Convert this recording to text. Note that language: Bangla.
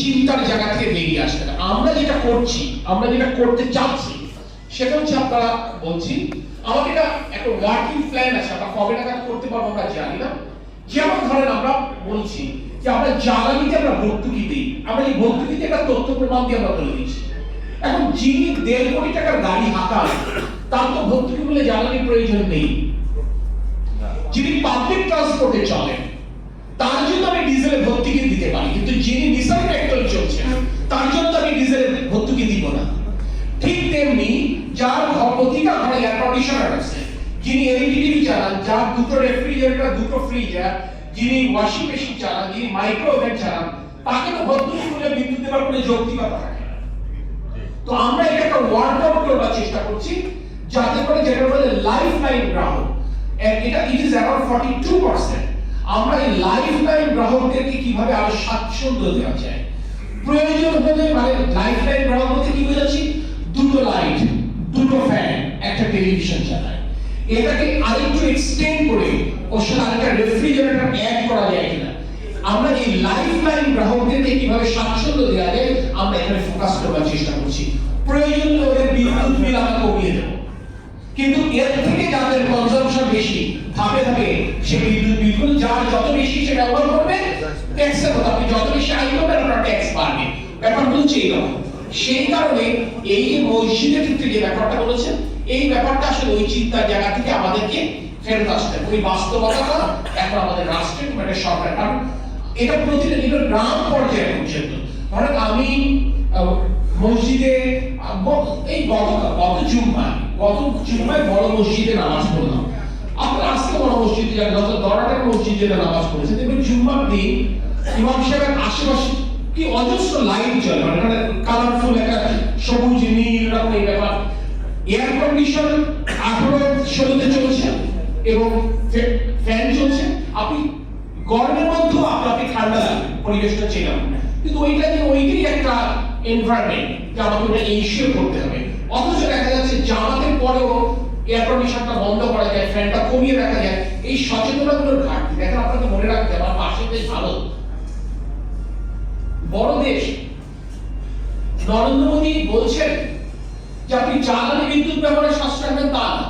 চিন্তার জায়গা থেকে বেরিয়ে আসতে হবে। আমরা যেটা করছি, আমরা যেটা করতে চাচ্ছি সেটা হচ্ছে আপনারা বলছি আমাদের একটা ওয়ার্কিং প্ল্যান আছে, আমরা কবে নাগাদ করতে পারবো আমরা জানি না। যেমন ধরেন আমরা বলছি যে আমরা জ্বালানিতে আমরা ভর্তুকি দিই, আমরা এই ভর্তুকিতে একটা তথ্য প্রমাণ দিয়ে আমরা বলে দিচ্ছি। এখন যিনি 1.5 কোটি টাকার গাড়ি হাঁকান তার তো ভর্তুকি বলে জ্বালানির প্রয়োজন নেই। যিনি পাবলিক ট্রান্সপোর্টে চলেন তার জন্য আমি ডিজেলে ভর্তুকি দিতে পারি, কিন্তু যিনি নিসান পেট্রোল চলছে তার জন্য আমি ডিজেলে ভর্তুকি দিব না। ঠিক তেমনি যার প্রতিটা ঘরে এয়ার কন্ডিশনার আছে, যিনি এলইডি টিভি চালান, যার দুটো রেফ্রিজারেটর, দুটো ফ্রিজার, যিনি ওয়াশিং মেশিন চালান, যিনি মাইক্রোওয়েভ চালান, তাকে তো ভর্তুকি বলে বিদ্যুৎ দেওয়ার কোনো যৌক্তিকতা থাকে না। তো আমরা এটা ওয়ার্ক আউট করার চেষ্টা করছি যাতে করে যেটা বলে লাইফ লাইন গ্রাহক, এটা ইট ইজ अराउंड 42%। আমরা এই লাইফ লাইন গ্রাহকদেরকে কিভাবে আরো স্বাচ্ছন্দ্য দেওয়া যায়, প্রয়োজন হলে মানে লাইফ লাইন গ্রাহক বলতে কি বোঝাচ্ছি, দুটো লাইট, দুটো ফ্যান, একটা টেলিভিশন চালায়, এটাকে আরেকটু এক্সটেন্ড করে ওর সাথে আরেকটা রেফ্রিজারেটর অ্যাড করা যায় কিনা, আমরা এই লাইফ লাইন গ্রাহকদেরকে কিভাবে স্বাচ্ছন্দ্য দেওয়া যায় আমরা এখানে ফোকাস করার চেষ্টা করছি। প্রয়োজন হলে ওদের বিদ্যুৎ বিল আমরা কমিয়ে দেবো, কিন্তু এর থেকে যাদের কনজাম্পশন বেশি ধাপে ধাপে সে বিদ্যুৎ বিল যার যত বেশি সে ব্যবহার করবে ট্যাক্সের কথা, আপনি যত বেশি আয় করবেন আপনার ট্যাক্স বাড়বে। ব্যাপার বলছে এইরকম। সেই কারণে এই যে মসজিদের ক্ষেত্রে যে ব্যাপারটা বলেছেন, এই ব্যাপারটা আসলে ওই চিন্তার জায়গা থেকে আমাদেরকে ফেরত আসতে হবে। ওই বাস্তবতাটা এখন আমাদের রাষ্ট্রের মানে সরকার, কারণ এটা প্রতিটা গ্রাম পর্যায়ে পর্যন্ত। ধরেন আমি মসজিদে এই গত জুম্মায় বড় মসজিদে নামাজ পড়লাম। আপনার আজকে বড় মসজিদে যান, যত দরাটার মসজিদে নামাজ পড়েছে দেখবেন জুম্মার দিন ইমাম সাহেবের আশেপাশে কি অজস্র লাইট জ্বলে, মানে কালারফুল একটা সবুজ নীল এরকম এই ব্যাপার। এয়ার কন্ডিশন 18-16 চলছে এবং ফ্যান চলছে। আপনি গরমের মধ্যেও আপনাকে ঠান্ডা লাগবে, পরিবেশটা চেনা, কিন্তু ওইটাই একটা এনভায়রনমেন্ট যা আমাকে ইনশিওর করতে হবে। অথচ দেখা যাচ্ছে জামাতের পরেও এয়ার কন্ডিশনটা বন্ধ করা যায়, ফ্যানটা কমিয়ে রাখা যায়। এই সচেতনতাগুলোর ঘাটতি দেখেন, আপনাকে মনে রাখতে হবে আমার পাশের দেশ ভালো বড় দেশ। নরেন্দ্র মোদী বলছেন যে আপনি জ্বালানি বিদ্যুৎ ব্যবহারে সাশ্রয় নেবেন তা না,